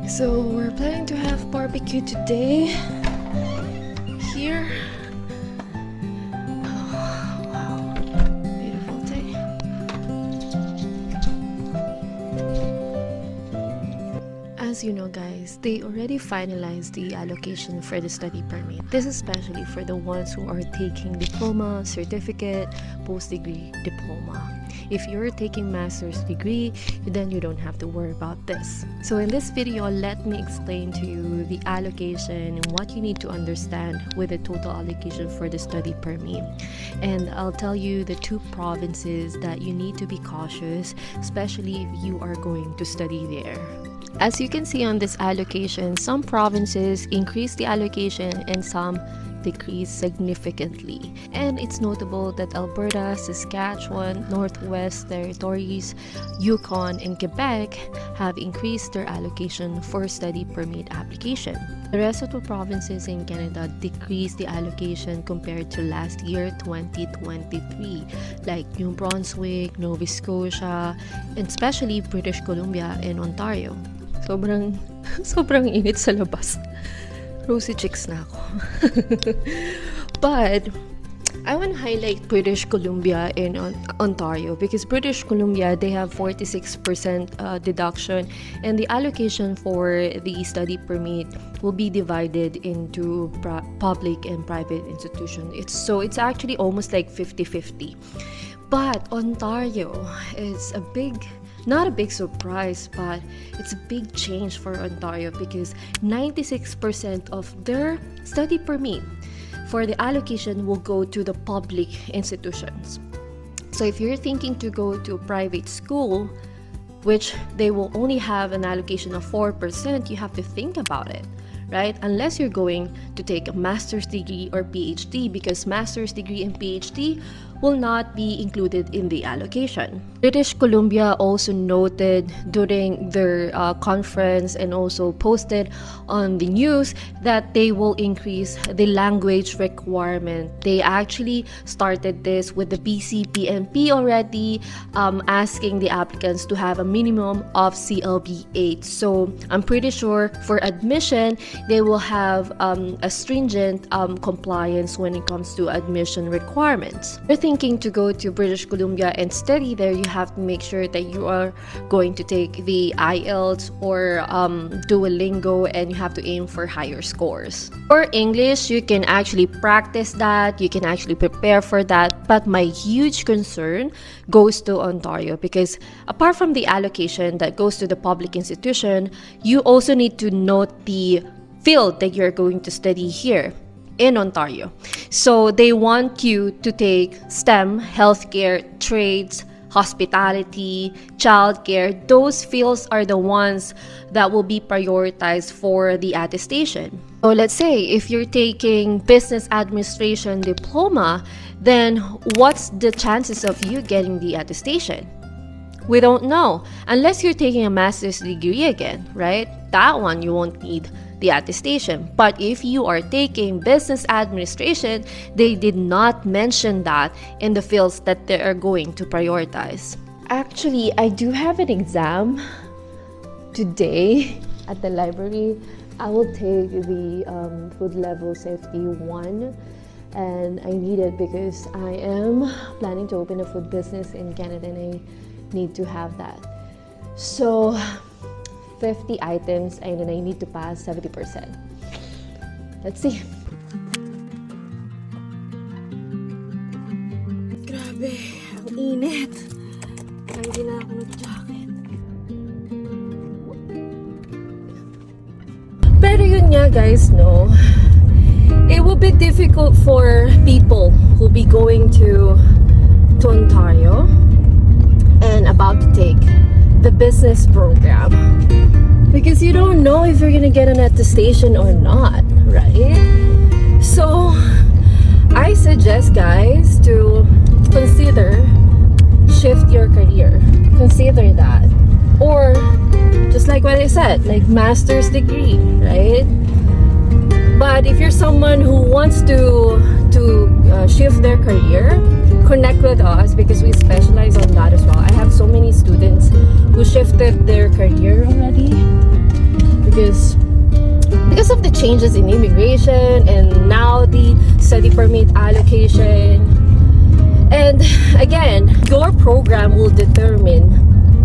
So we're planning to have barbecue today here. Oh, wow, beautiful day. As you know guys, they already finalized the allocation for the study permit. This is especially for the ones who are taking diploma, certificate, post-degree diploma. If you're taking master's degree, then you don't have to worry about this. So in this video, let me explain to you the allocation and what you need to understand with the total allocation for the study permit. And I'll tell you the two provinces that you need to be cautious, especially if you are going to study there. As you can see on this allocation, some provinces increase the allocation and some decrease significantly. And it's notable that Alberta, Saskatchewan, Northwest Territories, Yukon, and Quebec have increased their allocation for study permit application. The rest of the provinces in Canada decreased the allocation compared to last year, 2023, like New Brunswick, Nova Scotia, and especially British Columbia and Ontario. Sobrang init sa labas. Rosy chicks na ako. But I want to highlight British Columbia and Ontario because British Columbia, they have 46% deduction, and the allocation for the study permit will be divided into public and private institutions. It's actually almost like 50-50. But Ontario is not a big surprise, but it's a big change for Ontario because 96% of their study permit for the allocation will go to the public institutions. So if you're thinking to go to a private school, which they will only have an allocation of 4%, you have to think about it, right? Unless you're going to take a master's degree or PhD, because master's degree and PhD will not be included in the allocation. British Columbia also noted during their conference and also posted on the news that they will increase the language requirement. They actually started this with the BCPNP already, asking the applicants to have a minimum of CLB 8. So I'm pretty sure for admission, they will have a stringent compliance when it comes to admission requirements. If you're thinking to go to British Columbia and study there, you have to make sure that you are going to take the IELTS or Duolingo, and you have to aim for higher scores. For English, you can actually practice that, you can actually prepare for that, but my huge concern goes to Ontario because apart from the allocation that goes to the public institution, you also need to note the field that you're going to study here in Ontario. So they want you to take STEM, healthcare, trades, hospitality, childcare. Those fields are the ones that will be prioritized for the attestation. So let's say if you're taking business administration diploma, then what's the chances of you getting the attestation? We don't know. Unless you're taking a master's degree again, right? That one you won't need the attestation. But if you are taking business administration, they did not mention that in the fields that they are going to prioritize. Actually, I do have an exam today at the library. I will take the food level safety 1, and I need it because I am planning to open a food business in Canada and I need to have that. So 50 items and then I need to pass 70%. Let's see. Grabe, ang init. Hindi na ako nag-jacket. Pero yun nga guys, no? It will be difficult for people who be going to Ontario and about to take the business program, because you don't know if you're gonna get an attestation or not, right? So I suggest guys to consider shift your career. Consider that, or just like what I said, like master's degree, right? But if you're someone who wants to shift their career, connect with us because we specialize on that as well. I have so many students who shifted their career already because of the changes in immigration and now the study permit allocation. And again, your program will determine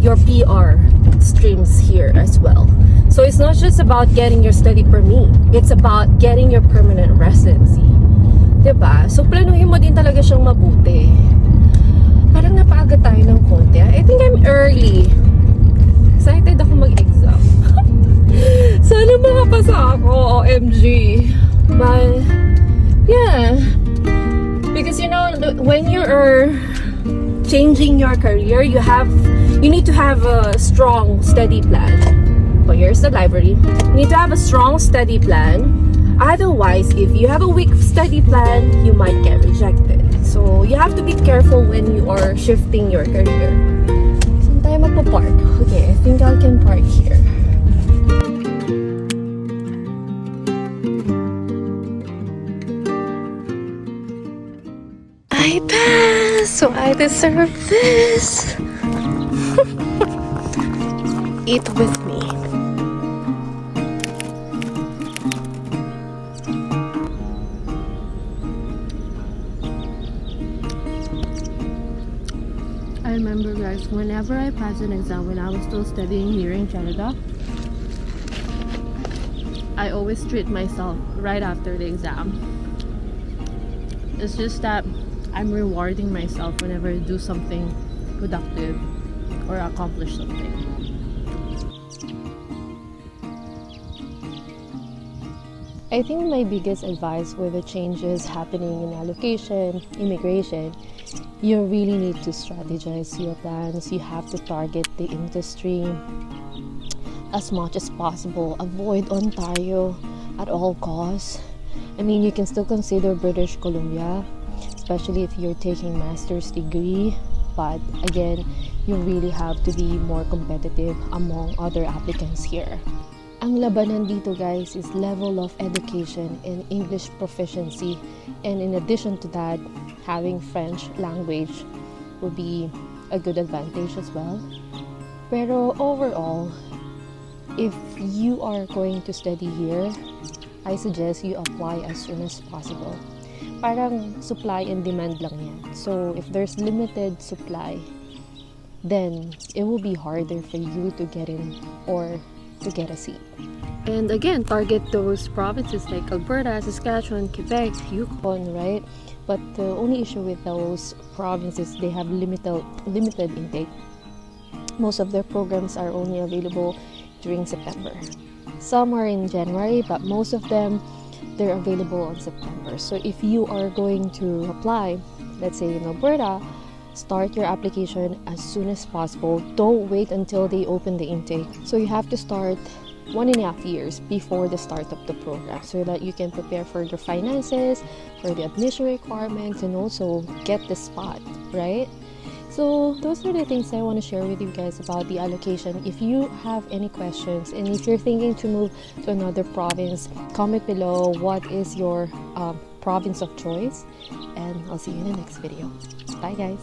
your PR streams here as well. So it's not just about getting your study permit, it's about getting your permanent residency. Diba? So planuhin mo din talaga siyang mabuti. Parang napaaga tayo ng konti. I think I'm early. Excited ako mag-exam. Sana makapasa ako, OMG. But, yeah. Because when you are changing your career, you need to have a strong study plan. So here's the library. You need to have a strong study plan. Otherwise, if you have a weak study plan, you might get rejected. So you have to be careful when you are shifting your career. Saan tayo magpa-park? Okay, I think I can park here. I passed, so I deserve this. Eat with me. I remember, guys, whenever I passed an exam when I was still studying here in Canada, I always treat myself right after the exam. It's just that I'm rewarding myself whenever I do something productive or accomplish something. I think my biggest advice with the changes happening in allocation, immigration, you really need to strategize your plans. You have to target the industry as much as possible. Avoid Ontario at all costs. I mean, you can still consider British Columbia, especially if you're taking master's degree, but again, you really have to be more competitive among other applicants here. Ang labanan dito, guys, is level of education and English proficiency, and in addition to that, having French language will be a good advantage as well. Pero overall, if you are going to study here, I suggest you apply as soon as possible. Parang supply and demand lang yan. So if there's limited supply, then it will be harder for you to get in or to get a seat. And again, target those provinces like Alberta, Saskatchewan, Quebec, Yukon, right? But the only issue with those provinces, they have limited intake. Most of their programs are only available during September. Some are in January, but most of them, they're available in September. So if you are going to apply, let's say in Alberta, start your application as soon as possible. Don't wait until they open the intake. So you have to start 1.5 years before the start of the program so that you can prepare for your finances, for the admission requirements, and also get the spot, right? So those are the things I want to share with you guys about the allocation. If you have any questions and if you're thinking to move to another province, comment below what is your province of choice, and I'll see you in the next video. Bye, guys.